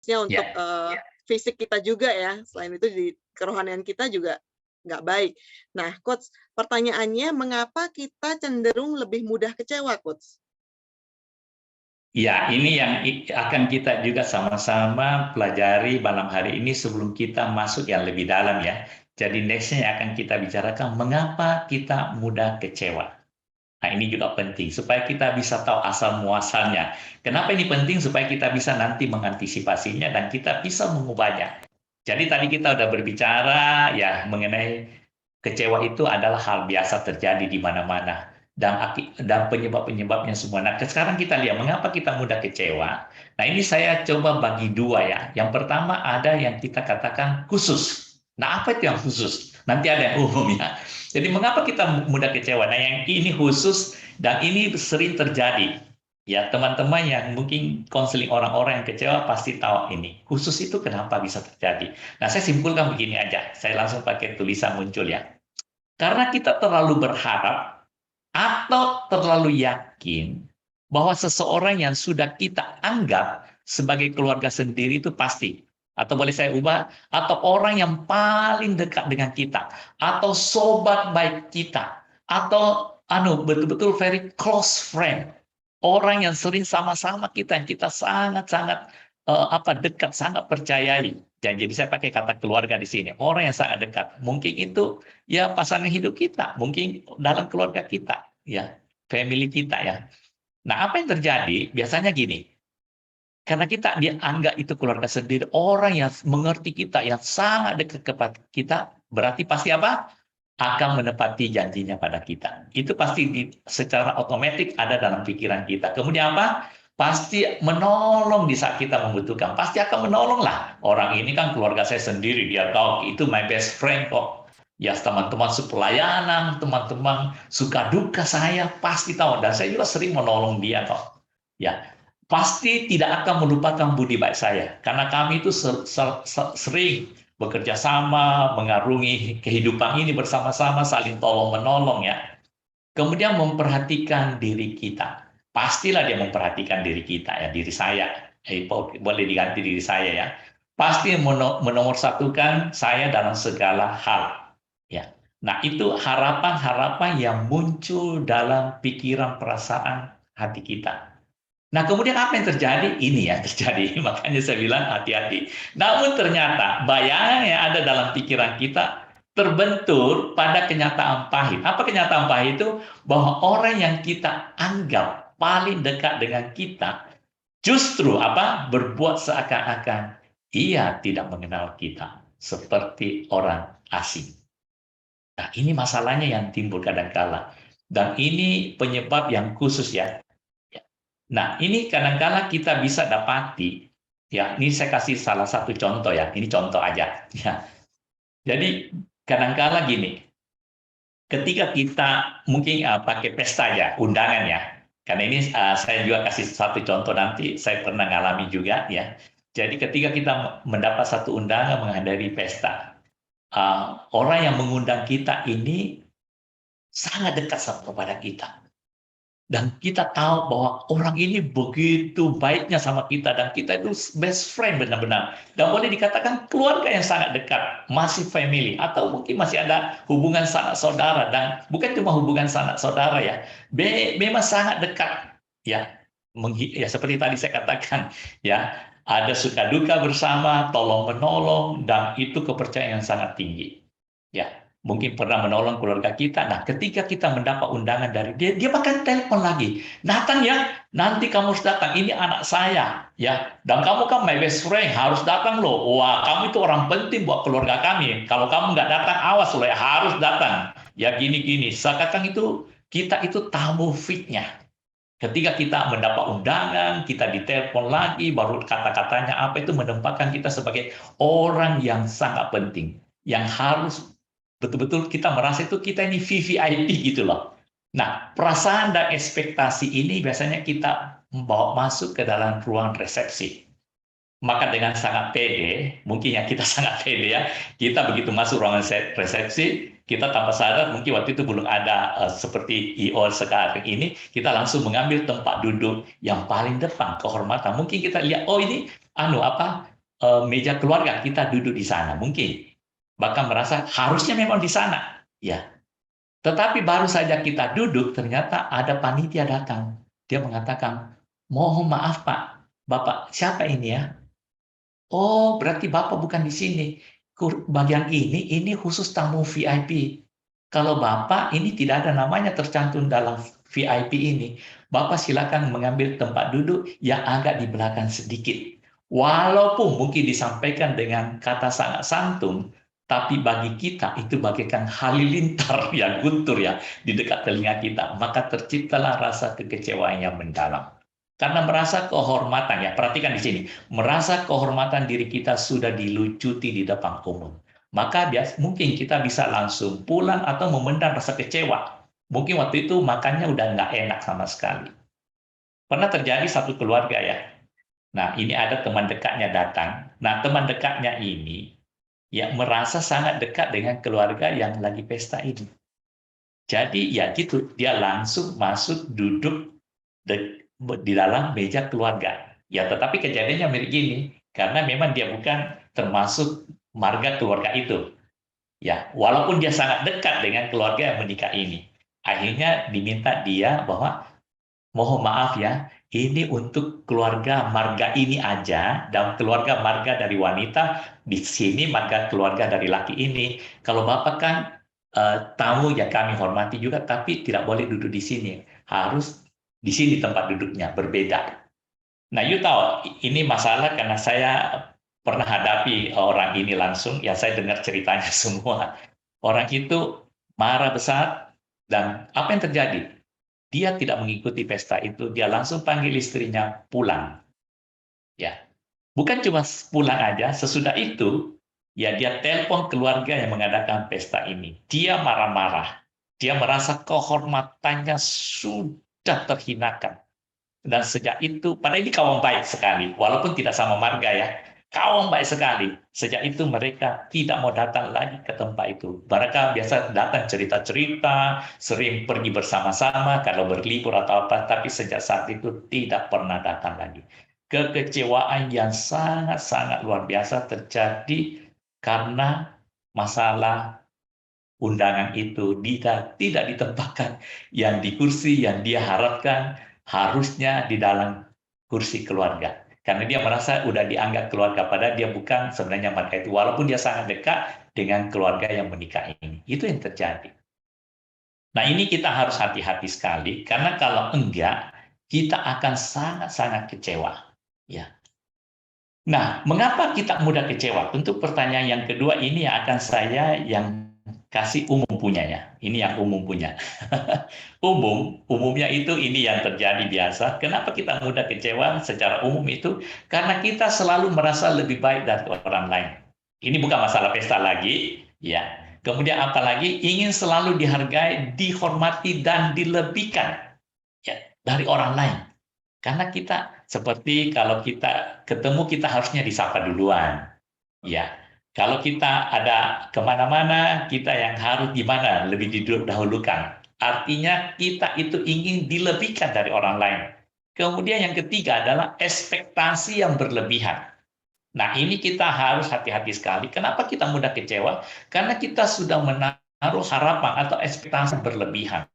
untuk fisik kita juga ya, selain itu di kerohanian kita juga nggak baik. Nah, Coach, pertanyaannya mengapa kita cenderung lebih mudah kecewa, Coach? Ya, ini yang akan kita juga sama-sama pelajari malam hari ini sebelum kita masuk yang lebih dalam ya. Jadi nextnya akan kita bicarakan mengapa kita mudah kecewa. Nah, ini juga penting supaya kita bisa tahu asal muasalnya. Kenapa ini penting? Supaya kita bisa nanti mengantisipasinya dan kita bisa mengubahnya. Jadi tadi kita udah berbicara ya mengenai kecewa itu adalah hal biasa terjadi di mana-mana dan penyebab-penyebabnya semua. Nah, sekarang kita lihat mengapa kita mudah kecewa. Nah, ini saya coba bagi dua ya. Yang pertama ada yang kita katakan khusus. Nah, apa itu yang khusus? Nanti ada yang umum ya. Jadi mengapa kita mudah kecewa? Nah, yang ini khusus dan ini sering terjadi. Ya, teman-teman yang mungkin konseling orang-orang yang kecewa pasti tahu ini. Khusus itu kenapa bisa terjadi? Nah, saya simpulkan begini aja. Saya langsung pakai tulisan muncul ya. Karena kita terlalu berharap atau terlalu yakin bahwa seseorang yang sudah kita anggap sebagai keluarga sendiri itu pasti. Atau boleh saya ubah, atau orang yang paling dekat dengan kita, atau sobat baik kita, atau betul-betul very close friend, orang yang sering sama-sama kita, yang kita sangat-sangat dekat, sangat percayai. Dan jadi saya pakai kata keluarga di sini, orang yang sangat dekat. Mungkin itu ya pasangan hidup kita, mungkin dalam keluarga kita, ya family kita ya. Nah, apa yang terjadi? Biasanya gini, karena kita dianggap itu keluarga sendiri, orang yang mengerti kita, yang sangat dekat kepada kita, berarti pasti apa? Akan menepati janjinya pada kita. Itu pasti secara otomatis ada dalam pikiran kita. Kemudian apa? Pasti menolong di saat kita membutuhkan. Pasti akan menolong lah. Orang ini kan keluarga saya sendiri, dia tahu itu my best friend kok. Ya, teman-teman sepelayanan, teman-teman suka duka saya pasti tahu. Dan saya juga sering menolong dia kok. Ya, pasti tidak akan melupakan budi baik saya. Karena kami itu sering bekerja sama, mengarungi kehidupan ini bersama-sama, saling tolong-menolong ya. Kemudian memperhatikan diri kita. Pastilah dia memperhatikan diri kita ya, diri saya. Boleh diganti diri saya ya. Pasti menomorsatukan saya dalam segala hal. Ya. Nah, itu harapan-harapan yang muncul dalam pikiran perasaan hati kita. Nah, kemudian apa yang terjadi? Ini yang terjadi. Makanya saya bilang hati-hati. Namun ternyata bayangan yang ada dalam pikiran kita terbentur pada kenyataan pahit. Apa kenyataan pahit itu? Bahwa orang yang kita anggap paling dekat dengan kita justru berbuat seakan-akan ia tidak mengenal kita seperti orang asing. Nah, ini masalahnya yang timbul kadang-kala. Dan ini penyebab yang khusus ya. Nah, ini kadang-kala kita bisa dapati, ya, ini saya kasih salah satu contoh ya, ini contoh aja. Ya. Jadi, kadang-kala gini, ketika kita mungkin pakai pesta ya, undangan ya, karena ini saya juga kasih satu contoh nanti, saya pernah ngalami juga ya. Jadi ketika kita mendapat satu undangan menghadiri pesta, orang yang mengundang kita ini sangat dekat sama kepada kita. Dan kita tahu bahwa orang ini begitu baiknya sama kita dan kita itu best friend benar-benar. Dan boleh dikatakan keluarga yang sangat dekat, masih family atau mungkin masih ada hubungan sanak saudara dan bukan cuma hubungan sanak saudara ya. Memang sangat dekat ya. Ya seperti tadi saya katakan ya, ada suka duka bersama, tolong menolong dan itu kepercayaan yang sangat tinggi. Ya, mungkin pernah menolong keluarga kita. Nah, ketika kita mendapat undangan dari dia, dia bahkan telepon lagi. Datang ya, nanti kamu harus datang. Ini anak saya, ya. Dan kamu kan my best friend, harus datang loh. Wah, kamu itu orang penting buat keluarga kami. Kalau kamu nggak datang, awas loh ya, harus datang. Ya gini-gini. Seakan itu kita itu tamu fitnya. Ketika kita mendapat undangan, kita ditelepon lagi, baru kata-katanya apa itu menempatkan kita sebagai orang yang sangat penting, yang harus betul-betul kita merasa itu kita ini VVIP gitu loh. Nah, perasaan dan ekspektasi ini biasanya kita membawa masuk ke dalam ruang resepsi. Maka dengan sangat pede, mungkin ya kita sangat pede ya, kita begitu masuk ruangan resepsi, kita tanpa sadar mungkin waktu itu belum ada seperti IO sekarang ini, kita langsung mengambil tempat duduk yang paling depan, kehormatan. Mungkin kita lihat, oh ini meja keluarga, kita duduk di sana, mungkin. Bahkan merasa harusnya memang di sana. Ya. Tetapi baru saja kita duduk, ternyata ada panitia datang. Dia mengatakan, mohon maaf Pak, Bapak, siapa ini ya? Oh, berarti Bapak bukan di sini. Bagian ini khusus tamu VIP. Kalau Bapak ini tidak ada namanya tercantum dalam VIP ini. Bapak silakan mengambil tempat duduk yang agak di belakang sedikit. Walaupun mungkin disampaikan dengan kata sangat santun, tapi bagi kita itu bagaikan halilintar yang guntur ya di dekat telinga kita. Maka terciptalah rasa kekecewaan yang mendalam. Karena merasa kehormatan, ya perhatikan di sini, merasa kehormatan diri kita sudah dilucuti di depan umum. Maka mungkin kita bisa langsung pulang atau memendam rasa kecewa. Mungkin waktu itu makannya udah nggak enak sama sekali. Pernah terjadi satu keluarga ya. Nah, ini ada teman dekatnya datang. Nah, teman dekatnya ini ya merasa sangat dekat dengan keluarga yang lagi pesta ini. Jadi ya gitu, dia langsung masuk duduk di dalam meja keluarga. Ya, tetapi kejadiannya mirip gini, karena memang dia bukan termasuk marga keluarga itu. Ya, walaupun dia sangat dekat dengan keluarga yang menikah ini. Akhirnya diminta dia bahwa mohon maaf ya, ini untuk keluarga marga ini aja, dan keluarga marga dari wanita, di sini marga keluarga dari laki ini. Kalau Bapak kan tamu yang kami hormati juga, tapi tidak boleh duduk di sini. Harus di sini tempat duduknya, berbeda. Nah, you tahu, ini masalah karena saya pernah hadapi orang ini langsung, ya saya dengar ceritanya semua. Orang itu marah besar, dan apa yang terjadi? Dia tidak mengikuti pesta itu, dia langsung panggil istrinya pulang. Ya, bukan cuma pulang aja, sesudah itu, ya dia telepon keluarga yang mengadakan pesta ini. Dia marah-marah, dia merasa kehormatannya sudah terhinakan. Dan sejak itu, pada ini kawan baik sekali, walaupun tidak sama marga ya, kawan baik sekali. Sejak itu mereka tidak mau datang lagi ke tempat itu. Mereka biasa datang cerita-cerita, sering pergi bersama-sama kalau berlibur atau apa, tapi sejak saat itu tidak pernah datang lagi. Kekecewaan yang sangat-sangat luar biasa terjadi karena masalah undangan itu tidak ditempatkan yang di kursi yang dia harapkan, harusnya di dalam kursi keluarga. Karena dia merasa udah dianggap keluarga, padahal dia bukan sebenarnya mereka itu. Walaupun dia sangat dekat dengan keluarga yang menikah ini. Itu yang terjadi. Nah, ini kita harus hati-hati sekali, karena kalau enggak, kita akan sangat-sangat kecewa. Ya. Nah, mengapa kita mudah kecewa? Tentu pertanyaan yang kedua ini akan saya yang kasih umum punyanya. Ini yang umum punya. Umumnya itu ini yang terjadi biasa. Kenapa kita mudah kecewa secara umum itu? Karena kita selalu merasa lebih baik dari orang lain. Ini bukan masalah pesta lagi, ya. Kemudian apalagi ingin selalu dihargai, dihormati dan dilebihkan ya dari orang lain. Karena kita seperti kalau kita ketemu kita harusnya disapa duluan. Ya, kalau kita ada kemana-mana, kita yang harus gimana lebih didahulukan. Artinya kita itu ingin dilebihkan dari orang lain. Kemudian yang ketiga adalah ekspektasi yang berlebihan. Nah, ini kita harus hati-hati sekali. Kenapa kita mudah kecewa? Karena kita sudah menaruh harapan atau ekspektasi berlebihan.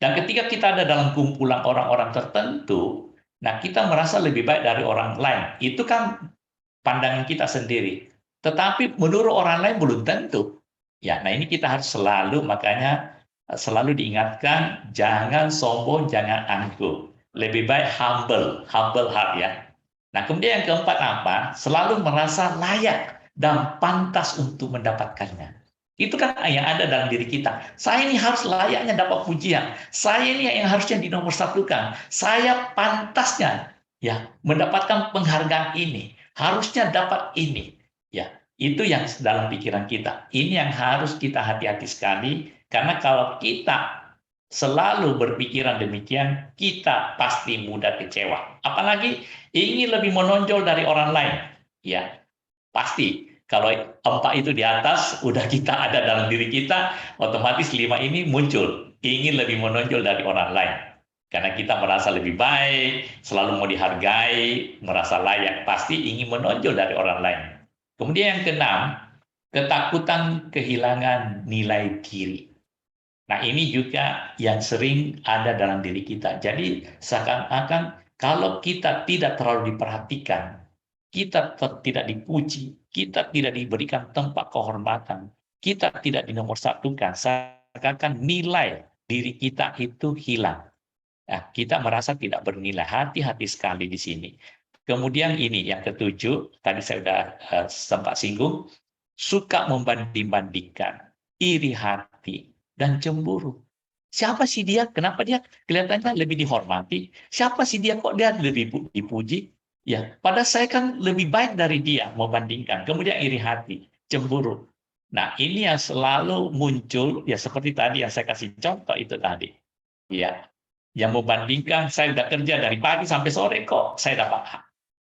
Dan ketika kita ada dalam kumpulan orang-orang tertentu, nah kita merasa lebih baik dari orang lain. Itu kan pandangan kita sendiri. Tetapi menurut orang lain belum tentu. Ya, nah ini kita harus selalu, makanya selalu diingatkan, jangan sombong, jangan angkuh. Lebih baik humble heart ya. Nah kemudian yang keempat apa? Selalu merasa layak dan pantas untuk mendapatkannya. Itu kan yang ada dalam diri kita. Saya ini harus layaknya dapat pujian. Saya ini yang harusnya dinomorsatukan. Saya pantasnya ya mendapatkan penghargaan ini. Harusnya dapat ini. Ya, itu yang dalam pikiran kita. Ini yang harus kita hati-hati sekali karena kalau kita selalu berpikiran demikian, kita pasti mudah kecewa. Apalagi ingin lebih menonjol dari orang lain. Ya, pasti. Kalau 4 itu di atas, udah kita ada dalam diri kita, otomatis 5 ini muncul. Ingin lebih menonjol dari orang lain. Karena kita merasa lebih baik, selalu mau dihargai, merasa layak, pasti ingin menonjol dari orang lain. Kemudian yang keenam, ketakutan kehilangan nilai diri. Nah, ini juga yang sering ada dalam diri kita. Jadi, seakan-akan kalau kita tidak terlalu diperhatikan, kita tidak dipuji, kita tidak diberikan tempat kehormatan, kita tidak dinomorsatukan, seakan-akan nilai diri kita itu hilang. Nah, kita merasa tidak bernilai. Hati-hati sekali di sini. Kemudian ini yang ketujuh, tadi saya sudah sempat singgung, suka membanding-bandingkan, iri hati, dan cemburu. Siapa sih dia? Kenapa dia kelihatannya lebih dihormati? Siapa sih dia kok dia lebih dipuji? Ya, pada saya kan lebih baik dari dia, membandingkan. Kemudian iri hati, cemburu. Nah, ini yang selalu muncul, ya seperti tadi yang saya kasih contoh itu tadi. Ya, yang membandingkan, saya udah kerja dari pagi sampai sore kok saya dapat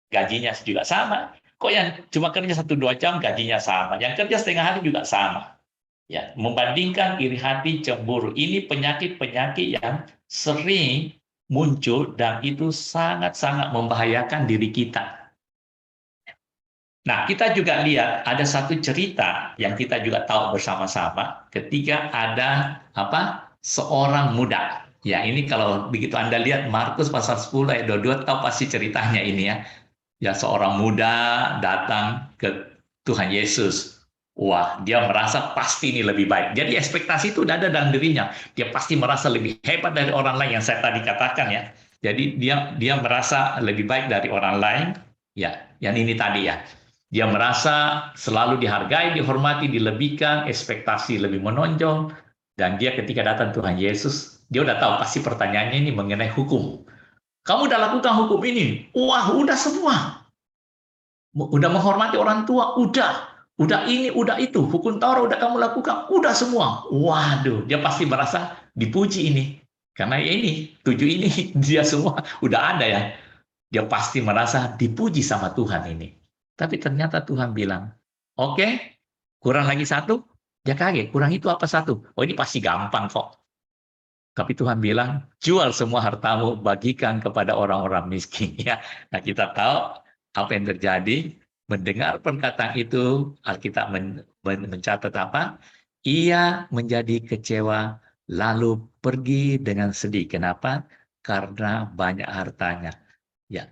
gajinya juga sama. Kok yang cuma kerja 1-2 jam gajinya sama, yang kerja setengah hari juga sama. Ya, membandingkan, iri hati, cemburu. Ini penyakit-penyakit yang sering muncul dan itu sangat-sangat membahayakan diri kita. Nah, kita juga lihat ada satu cerita yang kita juga tahu bersama-sama ketika ada seorang muda. Ya, ini kalau begitu Anda lihat Markus pasal 10 ayat 22 tahu pasti ceritanya ini ya. Ya, seorang muda datang ke Tuhan Yesus. Wah, dia merasa pasti ini lebih baik. Jadi ekspektasi itu udah ada dalam dirinya. Dia pasti merasa lebih hebat dari orang lain yang saya tadi katakan ya. Jadi dia merasa lebih baik dari orang lain. Ya, yang ini tadi ya. Dia merasa selalu dihargai, dihormati, dilebihkan, ekspektasi lebih menonjol. Dan dia ketika datang Tuhan Yesus, dia udah tahu pasti pertanyaannya ini mengenai hukum. Kamu udah lakukan hukum ini? Wah, udah semua. Udah menghormati orang tua? Udah ini, udah itu. Hukum Taurat udah kamu lakukan? Udah semua. Waduh, dia pasti merasa dipuji ini. Karena ya ini, 7 ini, dia semua udah ada ya. Dia pasti merasa dipuji sama Tuhan ini. Tapi ternyata Tuhan bilang, oke, kurang lagi 1. Dia kaget, kurang itu apa 1? Oh, ini pasti gampang kok. Tapi Tuhan bilang, jual semua hartamu, bagikan kepada orang-orang miskin. Ya, nah kita tahu apa yang terjadi. Mendengar perkataan itu, Alkitab mencatat apa? Ia menjadi kecewa, lalu pergi dengan sedih. Kenapa? Karena banyak hartanya. Ya,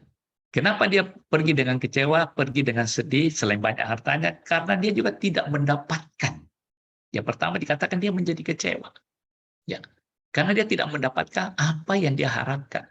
kenapa dia pergi dengan kecewa, pergi dengan sedih, selain banyak hartanya? Karena dia juga tidak mendapatkan. Yang pertama dikatakan dia menjadi kecewa. Ya, karena dia tidak mendapatkan apa yang dia harapkan.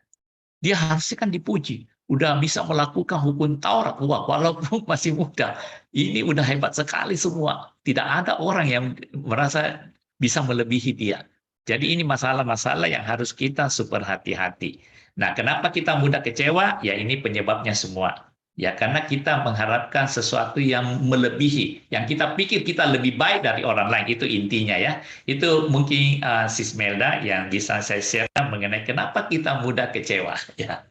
Dia harusnya kan dipuji. Udah bisa melakukan hukum Taurat. Wah, walaupun masih muda. Ini udah hebat sekali semua. Tidak ada orang yang merasa bisa melebihi dia. Jadi ini masalah-masalah yang harus kita super hati-hati. Nah, kenapa kita mudah kecewa? Ya ini penyebabnya semua. Ya karena kita mengharapkan sesuatu yang melebihi. Yang kita pikir kita lebih baik dari orang lain. Itu intinya ya. Itu mungkin Sis Melda yang bisa saya share mengenai kenapa kita mudah kecewa. Ya.